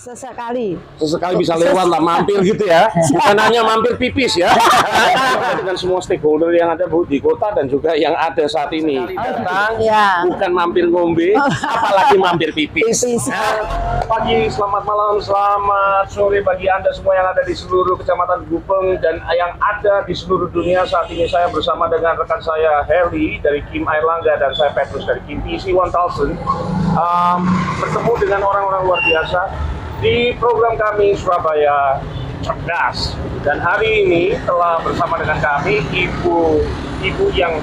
Sesekali. Sesekali bisa lewat lah, mampir gitu ya. Bukan hanya mampir pipis ya. Dengan semua stakeholder yang ada Bu di kota dan juga yang ada saat ini. Datang, Ya. bukan mampir ngombe, apalagi mampir pipis. Pipis. Pagi, selamat malam, selamat sore bagi Anda semua yang ada di seluruh Kecamatan Gupeng dan yang ada di seluruh dunia. Saat ini saya bersama dengan rekan saya Heli dari Kim Airlangga dan saya Petrus dari Kim PC 1000. Bertemu dengan orang-orang luar biasa di program kami Surabaya Cerdas, dan hari ini telah bersama dengan kami ibu yang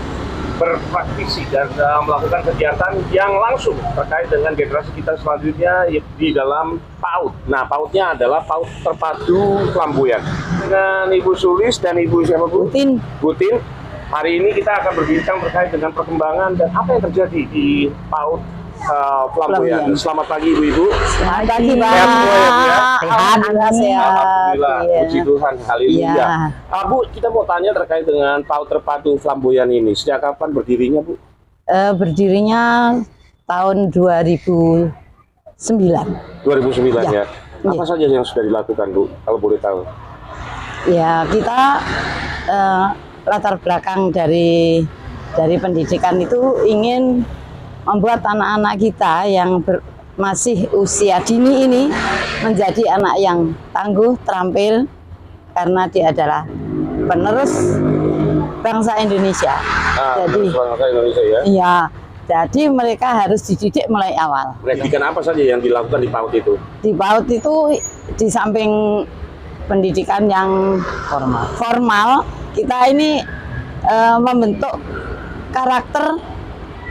berpraktisi dan melakukan kegiatan yang langsung terkait dengan generasi kita selanjutnya di dalam PAUD. Nah, PAUD-nya adalah PAUD Terpadu Flamboyan dengan Ibu Sulis dan Ibu siapa Bu? Butin. Hari ini kita akan berbincang terkait dengan perkembangan dan apa yang terjadi di PAUD Flamboyan. Selamat pagi Ibu-ibu. Selamat pagi, Bang. Sehat semua ya Bu ya? Sehat, sehat. Alhamdulillah, Iya. puji Tuhan, haleluya. Iya. Bu, kita mau tanya terkait dengan PAUD Terpadu Flamboyan ini. Sejak kapan berdirinya Bu? Berdirinya tahun 2009. 2009 ya. Iya. Apa saja yang sudah dilakukan Bu, kalau boleh tahu? Ya, kita latar belakang dari pendidikan itu ingin membuat anak-anak kita yang masih usia dini ini menjadi anak yang tangguh, terampil, karena dia adalah penerus bangsa Indonesia. Jadi, bangsa Indonesia ya. iya, jadi mereka harus dididik mulai awal. Pendidikan apa saja yang dilakukan di PAUD itu? Di PAUD itu di samping pendidikan yang formal, kita ini membentuk karakter,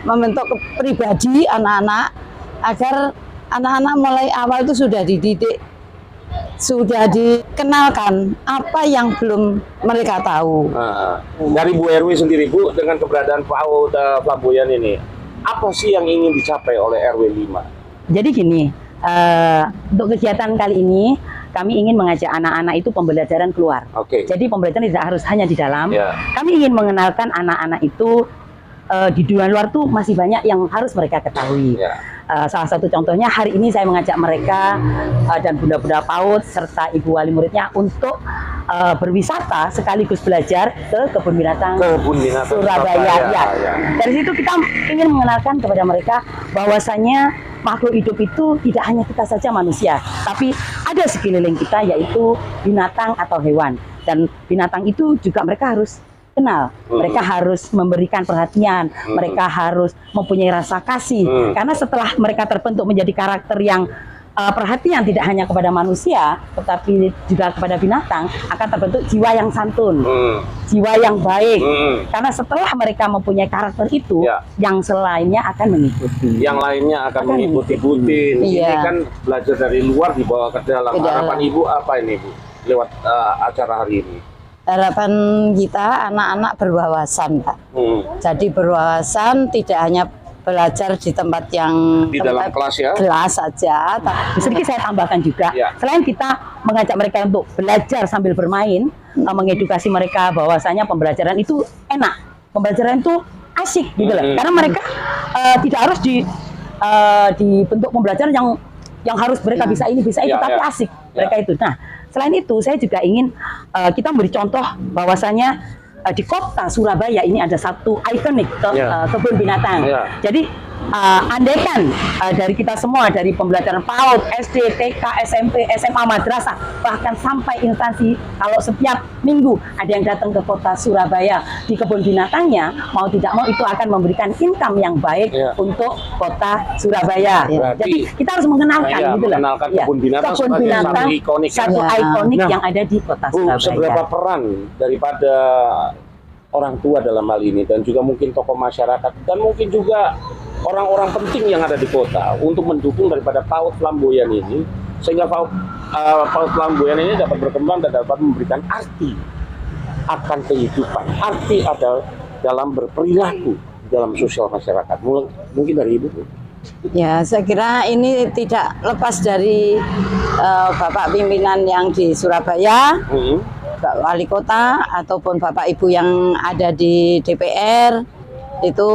membentuk pribadi anak-anak agar anak-anak mulai awal itu sudah dididik, sudah dikenalkan apa yang belum mereka tahu. Dari Bu RW sendiri Bu, dengan keberadaan PAUD Flamboyan ini, apa sih yang ingin dicapai oleh RW 5? Jadi gini, untuk kegiatan kali ini kami ingin mengajak anak-anak itu pembelajaran keluar. Oke. Jadi pembelajaran tidak harus hanya di dalam. Ya. Kami ingin mengenalkan anak-anak itu di dunia luar tuh masih banyak yang harus mereka ketahui. Ya. Salah satu contohnya hari ini saya mengajak mereka dan bunda-bunda PAUD serta ibu wali muridnya untuk berwisata sekaligus belajar ke kebun binatang Surabaya. Ya. Dari situ kita ingin mengenalkan kepada mereka bahwasanya makhluk hidup itu tidak hanya kita saja manusia, tapi ada sekeliling kita yaitu binatang atau hewan. Dan binatang itu juga mereka harus kenal, mereka harus memberikan perhatian, mereka harus mempunyai rasa kasih. Karena setelah mereka terbentuk menjadi karakter yang perhatian tidak hanya kepada manusia, tetapi juga kepada binatang, akan terbentuk jiwa yang santun, jiwa yang baik. Karena setelah mereka mempunyai karakter itu, yang selainnya akan mengikuti. Yang lainnya akan mengikuti Butin. Ini kan belajar dari luar dibawa ke dalam. Harapan Ibu apa ini Bu, lewat acara hari ini? Harapan kita anak-anak berwawasan, Pak. Jadi berwawasan tidak hanya belajar di tempat yang di dalam kelas ya, kelas saja. Sedikit saya tambahkan juga, selain kita mengajak mereka untuk belajar sambil bermain, mengedukasi mereka bahwasanya pembelajaran itu enak, pembelajaran itu asik gitu loh. Karena mereka tidak harus dibentuk pembelajaran yang harus mereka bisa ini bisa itu, tapi asik mereka itu. Nah, selain itu saya juga ingin kita memberi contoh bahwasanya di kota Surabaya ini ada satu ikonik kebun binatang. Jadi andaikan dari kita semua, dari pembelajaran PAUD, SD, TK, SMP, SMA, madrasah, bahkan sampai instansi, kalau setiap minggu ada yang datang ke kota Surabaya di kebun binatangnya, mau tidak mau itu akan memberikan income yang baik untuk kota Surabaya. Jadi kita harus mengenalkan gitu loh. Kebun binatang satu ikonik yang ada di kota Surabaya. Seberapa peran daripada orang tua dalam hal ini, dan juga mungkin tokoh masyarakat, dan mungkin juga orang-orang penting yang ada di kota untuk mendukung daripada PAUD Flamboyan ini, sehingga PAUD Flamboyan ini dapat berkembang dan dapat memberikan arti akan kehidupan, arti ada dalam berperilaku dalam sosial masyarakat. Mungkin dari Ibu. Ya, saya kira ini tidak lepas dari Bapak pimpinan yang di Surabaya, Pak Wali Kota ataupun Bapak Ibu yang ada di DPR itu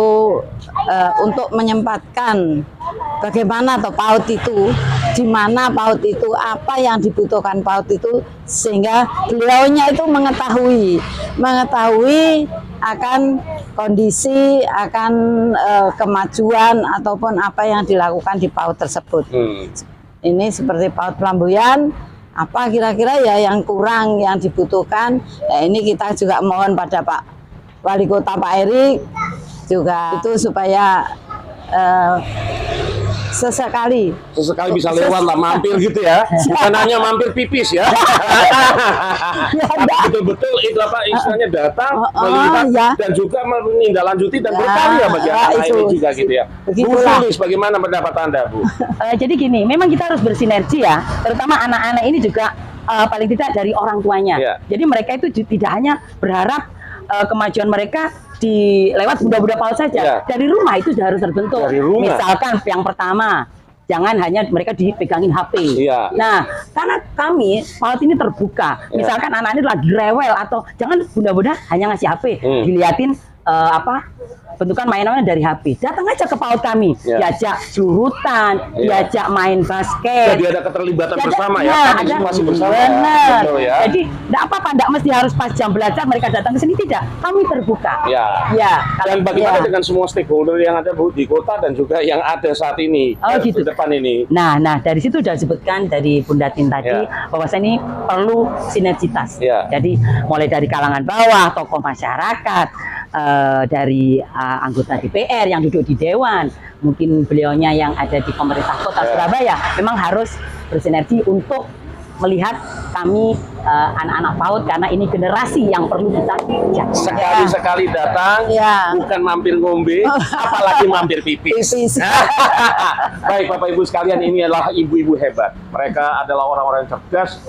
untuk menyempatkan bagaimana atau PAUD itu di mana PAUD itu, apa yang dibutuhkan PAUD itu, sehingga beliaunya itu mengetahui akan kondisi, akan kemajuan ataupun apa yang dilakukan di PAUD tersebut. Ini seperti PAUD Pelambuyan, apa kira-kira ya yang kurang, yang dibutuhkan. Ya, ini kita juga mohon pada Pak Wali Kota Pak Erik juga itu supaya sesekali bisa lewat lah, mampir gitu ya, bukan hanya mampir pipis ya. Tapi betul-betul itu apa istilahnya, datang melihat dan juga menindaklanjuti dan berkarya bagi anak ini juga gitu ya. Bu Sulis, bagaimana pendapat Anda, Bu? Jadi gini, memang kita harus bersinergi ya, terutama anak-anak ini juga paling tidak dari orang tuanya. Jadi mereka itu tidak hanya berharap kemajuan mereka lewat bunda-bunda PAUD saja. Dari rumah itu sudah harus terbentuk. Misalkan yang pertama, jangan hanya mereka dipegangin HP. Nah, karena kami PAUD ini terbuka. Misalkan anak ini lagi rewel atau jangan bunda-bunda hanya ngasih HP, diliatin bentukan mainannya dari HP. Datang aja ke PAUD kami, diajak surutan, diajak main basket. Jadi ada keterlibatan bersama ya, partisipasi bersama. Benar. Ya. Jadi enggak apa-apa, enggak mesti harus pas jam belajar mereka datang ke sini, tidak. Kami terbuka. Dan bagaimana dengan semua stakeholder yang ada, Bu, di kota dan juga yang ada saat ini gitu. Depan ini. Nah, dari situ sudah disebutkan dari Bunda Tin tadi bahwa ini perlu sinergitas. Jadi mulai dari kalangan bawah, tokoh masyarakat, dari anggota DPR yang duduk di Dewan, mungkin beliaunya yang ada di pemerintah kota Surabaya, memang harus bersinergi untuk melihat kami anak-anak PAUD, karena ini generasi yang perlu kita jaga. Sekali-sekali datang, bukan mampir ngombe, apalagi mampir pipis. Baik Bapak Ibu sekalian, ini adalah ibu-ibu hebat. Mereka adalah orang-orang cerdas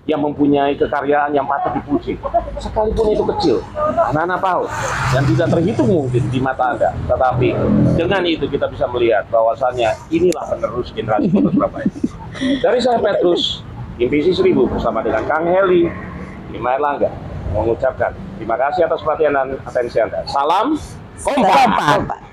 yang mempunyai kekaryaan yang patut dipuji. Sekalipun itu kecil, anak-anak PAUD yang tidak terhitung mungkin di mata Anda, tetapi dengan itu kita bisa melihat bahwasannya inilah penerus generasi Kota Surabaya. Dari saya Petrus, Impisi 1000 bersama dengan Kang Heli, Kim Airlangga mengucapkan terima kasih atas perhatian dan atensi Anda. Salam kompak.